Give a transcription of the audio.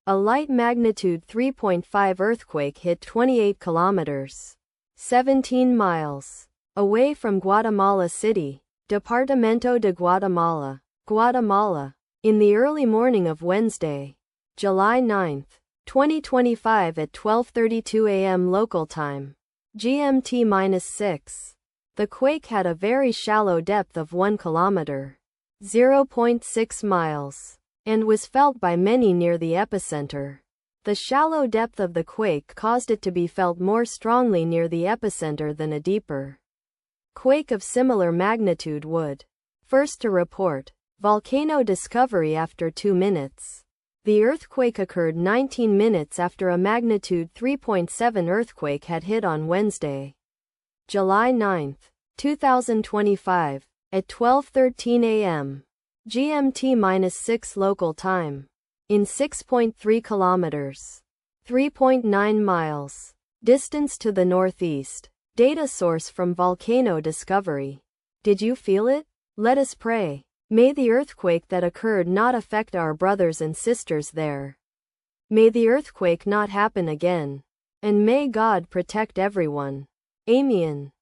A light magnitude 3.5 earthquake hit 28 kilometers, 17 miles, away from Guatemala City, Departamento de Guatemala, Guatemala, in the early morning of Wednesday, July 9, 2025 at 12:32 a.m. local time, GMT-6. The quake had a very shallow depth of 1 kilometer, 0.6 miles, and was felt by many near the epicenter. The shallow depth of the quake caused it to be felt more strongly near the epicenter than a deeper quake of similar magnitude would. First to report, volcano discovery after 2 minutes. The earthquake occurred 19 minutes after a magnitude 3.7 earthquake had hit on Wednesday, July 9, 2025, at 12:13 a.m. GMT-6 local time, in 6.3 kilometers, 3.9 miles, distance to the northeast. Data source from volcano discovery. Did you feel it? Let us pray. May the earthquake that occurred not affect our brothers and sisters there. May the earthquake not happen again. And may God protect everyone. Amen.